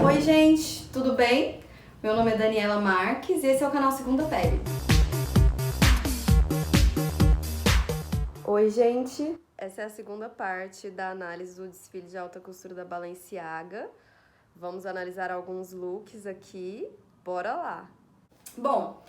Oi gente, tudo bem? Meu nome é Daniela Marques e esse é o canal Segunda Pele. Oi gente, essa é a segunda parte da análise do desfile de alta costura da Balenciaga. Vamos analisar alguns looks aqui, bora lá! Bom,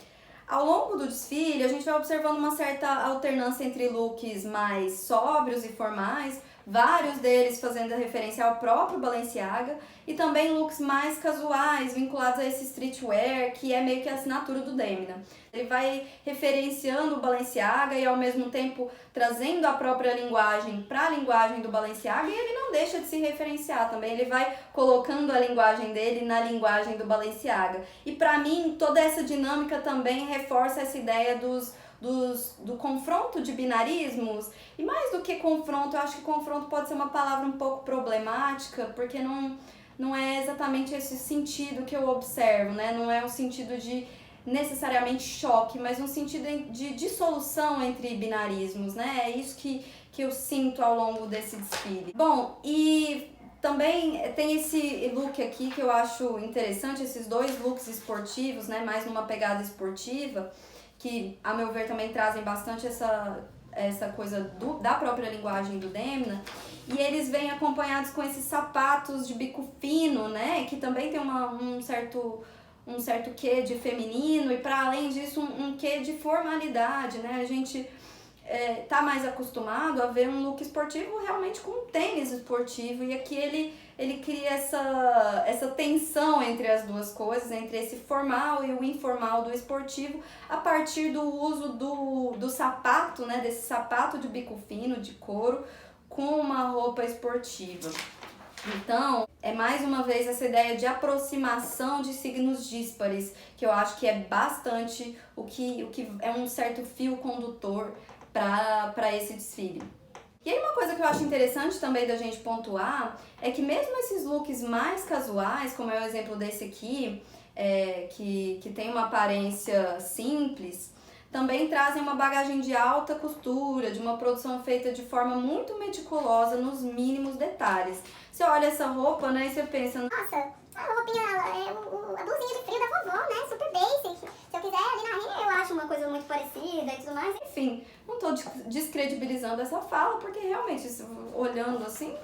ao longo do desfile a gente vai observando uma certa alternância entre looks mais sóbrios e formais, vários deles fazendo referência ao próprio Balenciaga, e também looks mais casuais, vinculados a esse streetwear, que é meio que a assinatura do Demna. Ele vai referenciando o Balenciaga e ao mesmo tempo trazendo a própria linguagem para a linguagem do Balenciaga, e ele não deixa de se referenciar também, ele vai colocando a linguagem dele na linguagem do Balenciaga. E para mim, toda essa dinâmica também reforça essa ideia do confronto de binarismos, e mais do que confronto, eu acho que confronto pode ser uma palavra um pouco problemática, porque não é exatamente esse sentido que eu observo, né? Não é o sentido de necessariamente choque, mas um sentido de dissolução entre binarismos, né? É isso que eu sinto ao longo desse desfile. Bom, e também tem esse look aqui que eu acho interessante, esses dois looks esportivos, né? Mais numa pegada esportiva, que a meu ver também trazem bastante essa coisa da própria linguagem do Demna, e eles vêm acompanhados com esses sapatos de bico fino, né, que também tem um certo quê de feminino, e para além disso um quê de formalidade, né, a gente tá mais acostumado a ver um look esportivo realmente com um tênis esportivo, e aqui ele cria essa tensão entre as duas coisas, entre esse formal e o informal do esportivo, a partir do uso do sapato, né, desse sapato de bico fino, de couro, com uma roupa esportiva. Então, é mais uma vez essa ideia de aproximação de signos díspares, que eu acho que é bastante o que é um certo fio condutor para esse desfile. E aí uma coisa que eu acho interessante também da gente pontuar é que mesmo esses looks mais casuais, como é o exemplo desse aqui, que tem uma aparência simples, também trazem uma bagagem de alta costura, de uma produção feita de forma muito meticulosa nos mínimos detalhes. Você olha essa roupa, né, e você pensa, nossa, a roupinha, a blusinha de frio da vovó, né, super basic. Se eu quiser ali na Renner, eu acho uma coisa muito parecida e tudo mais. Enfim, não tô descredibilizando essa fala, porque realmente, olhando assim,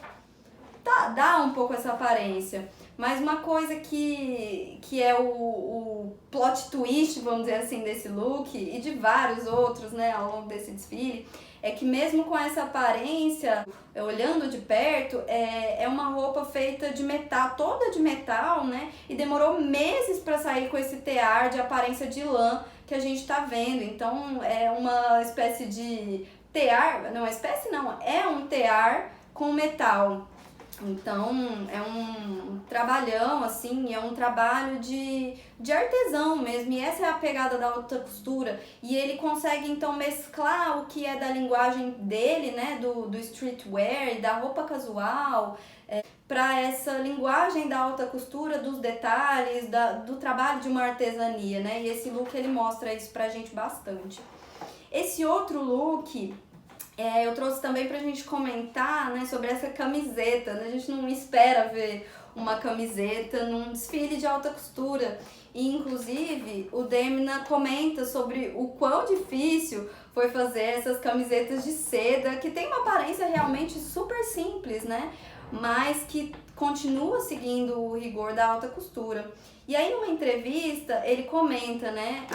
dá um pouco essa aparência. Mas uma coisa que é o plot twist, vamos dizer assim, desse look, e de vários outros, né, ao longo desse desfile, é que mesmo com essa aparência, olhando de perto, é uma roupa feita de metal, toda de metal, né, e demorou meses para sair com esse tear de aparência de lã que a gente tá vendo. Então é uma espécie de tear, não, espécie não, é um tear com metal. Então é um trabalhão, assim, é um trabalho de artesão mesmo, e essa é a pegada da alta costura, e ele consegue então mesclar o que é da linguagem dele, né, do streetwear e da roupa casual, para essa linguagem da alta costura, dos detalhes, do trabalho de uma artesania, né, e esse look ele mostra isso pra gente bastante. Esse outro look eu trouxe também pra gente comentar, né, sobre essa camiseta, né? A gente não espera ver uma camiseta num desfile de alta costura. E, inclusive, o Demna comenta sobre o quão difícil foi fazer essas camisetas de seda, que tem uma aparência realmente super simples, né? Mas que continua seguindo o rigor da alta costura. E aí, numa entrevista, ele comenta, né?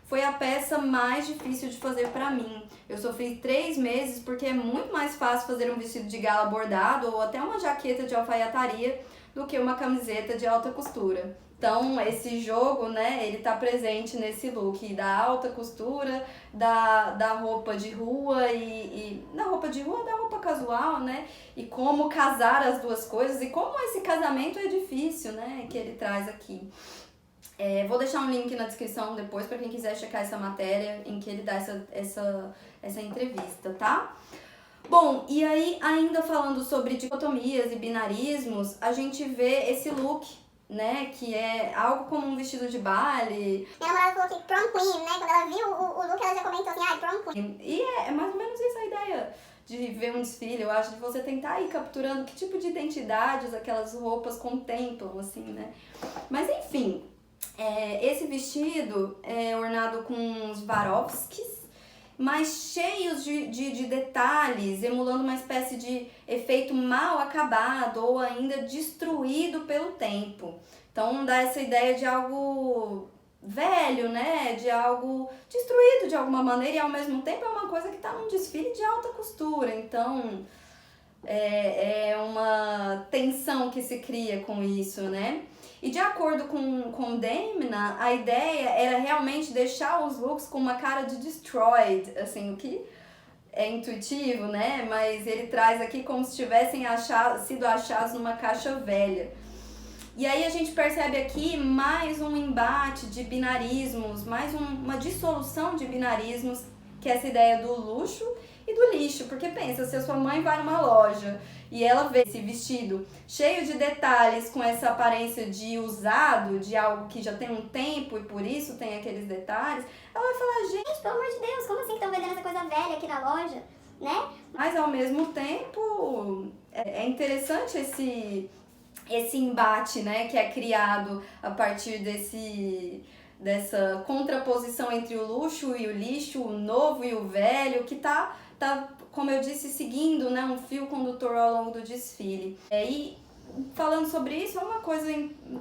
Foi a peça mais difícil de fazer pra mim. Eu sofri 3 meses porque é muito mais fácil fazer um vestido de gala bordado ou até uma jaqueta de alfaiataria do que uma camiseta de alta costura. Então, esse jogo, né, ele tá presente nesse look da alta costura, da roupa de rua e da roupa de rua, da roupa casual, né? E como casar as duas coisas e como esse casamento é difícil, né, que ele traz aqui. Vou deixar um link na descrição depois para quem quiser checar essa matéria em que ele dá essa entrevista, tá? Bom, e aí ainda falando sobre dicotomias e binarismos, a gente vê esse look, né, que é algo como um vestido de baile. Minha namorada falou que prom queen, né, quando ela viu o look ela já comentou assim, prom queen. E é mais ou menos isso a ideia de ver um desfile, eu acho, de você tentar ir capturando que tipo de identidades aquelas roupas contemplam, assim, né? Mas enfim, esse vestido é ornado com uns Swarovskis, mas cheios de detalhes, emulando uma espécie de efeito mal acabado ou ainda destruído pelo tempo. Então dá essa ideia de algo velho, né? De algo destruído de alguma maneira, e ao mesmo tempo é uma coisa que está num desfile de alta costura. Então é uma tensão que se cria com isso, né? E de acordo com Demna, a ideia era realmente deixar os looks com uma cara de destroyed, assim, o que é intuitivo, né? Mas ele traz aqui como se tivessem sido achados numa caixa velha. E aí a gente percebe aqui mais um embate de binarismos, mais uma dissolução de binarismos, que é essa ideia do luxo e do lixo. Porque pensa, se a sua mãe vai numa loja e ela vê esse vestido cheio de detalhes, com essa aparência de usado, de algo que já tem um tempo e por isso tem aqueles detalhes, ela vai falar, Gente, pelo amor de Deus, como assim que estão vendendo essa coisa velha aqui na loja, né? Mas ao mesmo tempo é interessante esse embate, né, que é criado a partir dessa contraposição entre o luxo e o lixo, o novo e o velho, que tá, como eu disse, seguindo, né, um fio condutor ao longo do desfile. E falando sobre isso, é uma coisa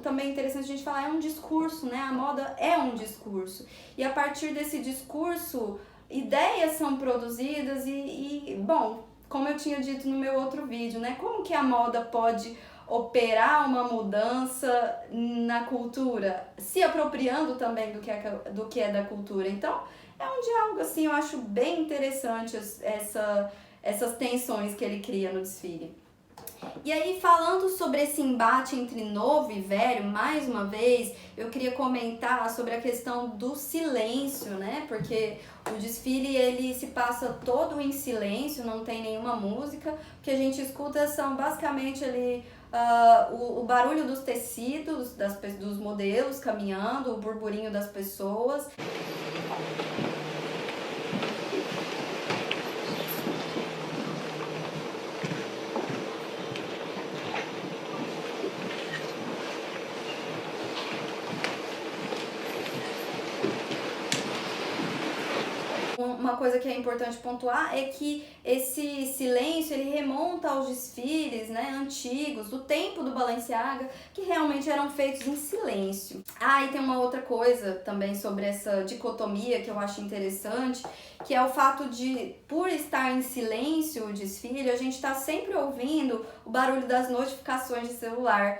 também interessante a gente falar, é um discurso, né, a moda é um discurso. E a partir desse discurso, ideias são produzidas bom, como eu tinha dito no meu outro vídeo, né, como que a moda pode operar uma mudança na cultura, se apropriando também do que é da cultura. Então, é um diálogo, assim, eu acho bem interessante essas tensões que ele cria no desfile. E aí, falando sobre esse embate entre novo e velho, mais uma vez, eu queria comentar sobre a questão do silêncio, né? Porque o desfile, ele se passa todo em silêncio, não tem nenhuma música. O que a gente escuta são basicamente ali o barulho dos tecidos, dos modelos caminhando, o burburinho das pessoas. Uma coisa que é importante pontuar é que esse silêncio, ele remonta aos desfiles, né, antigos, do tempo do Balenciaga, que realmente eram feitos em silêncio. E tem uma outra coisa também sobre essa dicotomia que eu acho interessante, que é o fato de, por estar em silêncio o desfile, a gente está sempre ouvindo o barulho das notificações de celular.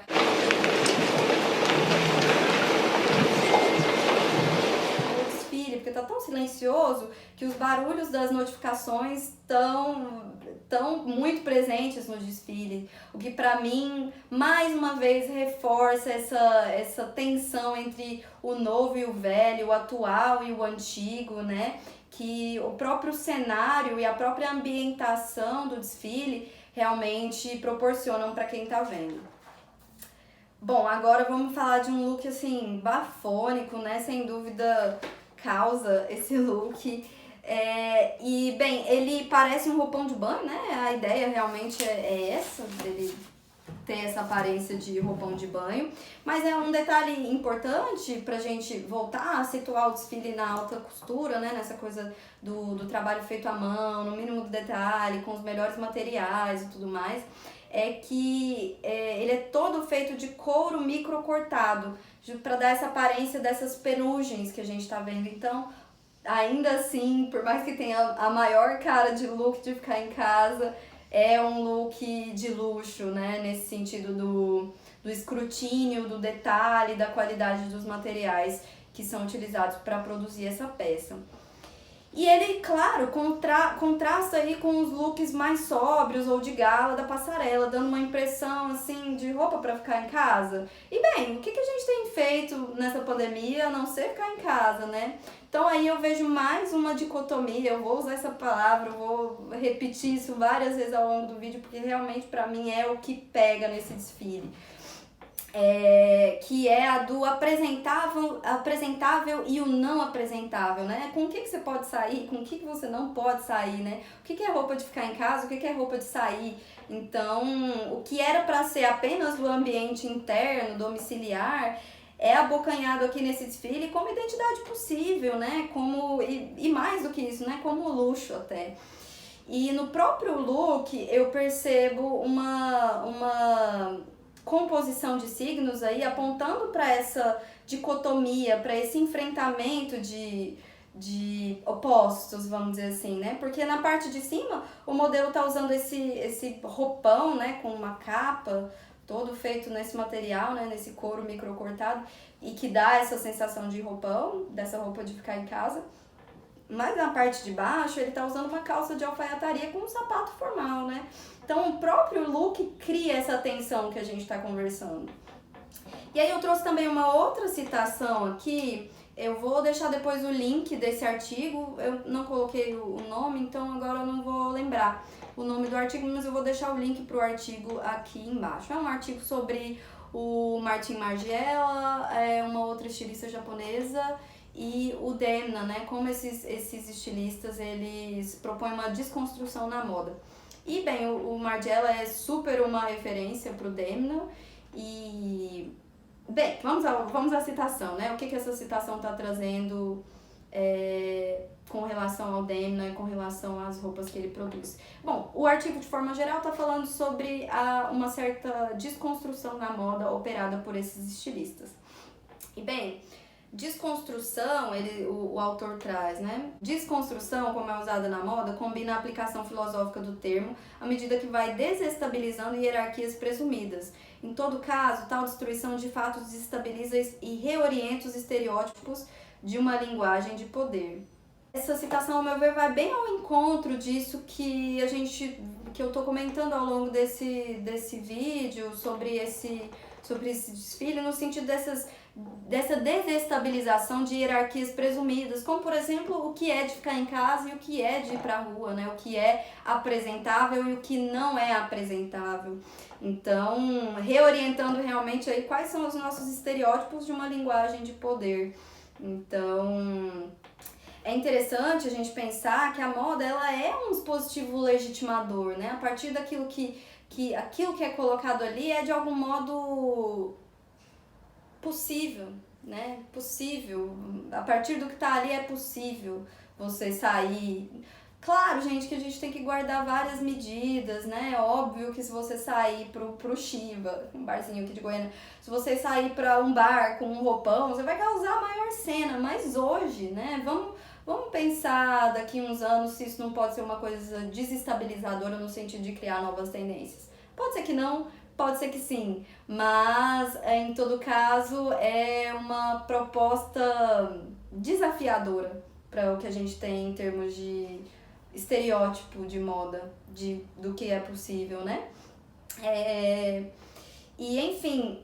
Porque tá tão silencioso que os barulhos das notificações estão muito presentes no desfile, o que para mim mais uma vez reforça essa tensão entre o novo e o velho, o atual e o antigo, né? Que o próprio cenário e a própria ambientação do desfile realmente proporcionam para quem tá vendo. Bom, agora vamos falar de um look assim bafônico, né? Sem dúvida causa esse look. E, bem, ele parece um roupão de banho, né? A ideia realmente é essa, dele ter essa aparência de roupão de banho. Mas é um detalhe importante pra gente voltar a situar o desfile na alta costura, né? Nessa coisa do trabalho feito à mão, no mínimo do detalhe, com os melhores materiais e tudo mais. É que ele é todo feito de couro microcortado, para dar essa aparência dessas penugens que a gente tá vendo. Então, ainda assim, por mais que tenha a maior cara de look de ficar em casa, é um look de luxo, né? Nesse sentido do escrutínio, do detalhe, da qualidade dos materiais que são utilizados para produzir essa peça. E ele, claro, contrasta aí com os looks mais sóbrios ou de gala da passarela, dando uma impressão, assim, de roupa para ficar em casa. E, bem, o que a gente tem feito nessa pandemia a não ser ficar em casa, né? Então, aí eu vejo mais uma dicotomia, eu vou usar essa palavra, eu vou repetir isso várias vezes ao longo do vídeo, porque realmente, para mim, é o que pega nesse desfile. que é a do apresentável e o não apresentável, né? Com o que você pode sair, com o que você não pode sair, né? O que é roupa de ficar em casa, o que é roupa de sair. Então, o que era para ser apenas do ambiente interno, domiciliar, é abocanhado aqui nesse desfile como identidade possível, né? E mais do que isso, né? Como luxo até. E no próprio look eu percebo uma composição de signos aí apontando para essa dicotomia, para esse enfrentamento de opostos, vamos dizer assim, né? Porque na parte de cima o modelo tá usando esse roupão, né, com uma capa, todo feito nesse material, né, nesse couro microcortado, e que dá essa sensação de roupão, dessa roupa de ficar em casa. Mas na parte de baixo ele tá usando uma calça de alfaiataria com um sapato formal, né? Então o próprio look cria essa tensão que a gente tá conversando. E aí eu trouxe também uma outra citação aqui, eu vou deixar depois o link desse artigo, eu não coloquei o nome, então agora eu não vou lembrar o nome do artigo, mas eu vou deixar o link pro artigo aqui embaixo. É um artigo sobre o Martin Margiela, uma outra estilista japonesa, e o Demna, né? Como esses estilistas, eles propõem uma desconstrução na moda. E, bem, o Margiela é super uma referência pro Demna. E, bem, vamos à citação, né? O que essa citação está trazendo com relação ao Demna e com relação às roupas que ele produz. Bom, o artigo, de forma geral, está falando sobre uma certa desconstrução na moda operada por esses estilistas. E, bem, desconstrução, o autor traz, né? Desconstrução, como é usada na moda, combina a aplicação filosófica do termo à medida que vai desestabilizando hierarquias presumidas. Em todo caso, tal destruição de fato desestabiliza e reorienta os estereótipos de uma linguagem de poder. Essa citação, ao meu ver, vai bem ao encontro disso que eu tô comentando ao longo desse vídeo sobre esse desfile, no sentido dessa desestabilização de hierarquias presumidas, como por exemplo o que é de ficar em casa e o que é de ir pra rua, né? O que é apresentável e o que não é apresentável. Então, reorientando realmente aí quais são os nossos estereótipos de uma linguagem de poder. Então, é interessante a gente pensar que a moda ela é um dispositivo legitimador, né? A partir daquilo que aquilo que é colocado ali é de algum modo possível, né? Possível. A partir do que tá ali é possível você sair. Claro, gente, que a gente tem que guardar várias medidas, né? Óbvio que se você sair pro Shiva, um barzinho aqui de Goiânia, se você sair pra um bar com um roupão, você vai causar a maior cena. Mas hoje, né? Vamos pensar daqui uns anos se isso não pode ser uma coisa desestabilizadora no sentido de criar novas tendências. Pode ser que não, pode ser que sim, mas em todo caso é uma proposta desafiadora para o que a gente tem em termos de estereótipo de moda, do que é possível, né? E enfim,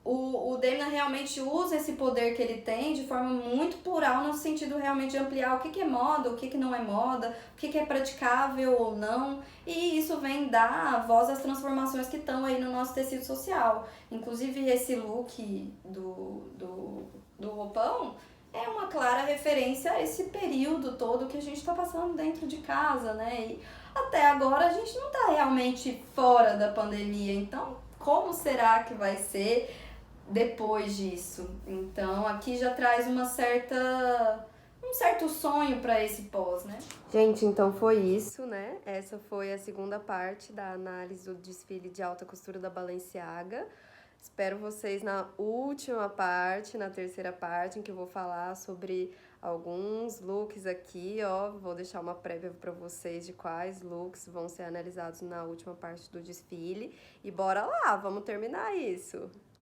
o Demna realmente usa esse poder que ele tem de forma muito plural, no sentido realmente de ampliar o que é moda, o que não é moda, o que é praticável ou não, e isso vem dar voz às transformações que estão aí no nosso tecido social. Inclusive esse look do roupão é uma clara referência a esse período todo que a gente está passando dentro de casa, né? E até agora a gente não está realmente fora da pandemia, então como será que vai ser depois disso? Então aqui já traz um certo sonho para esse pós, né? Gente, então foi isso, né? Essa foi a segunda parte da análise do desfile de alta costura da Balenciaga. Espero vocês na última parte, na terceira parte, em que eu vou falar sobre alguns looks aqui, ó. Vou deixar uma prévia para vocês de quais looks vão ser analisados na última parte do desfile. E bora lá, vamos terminar isso!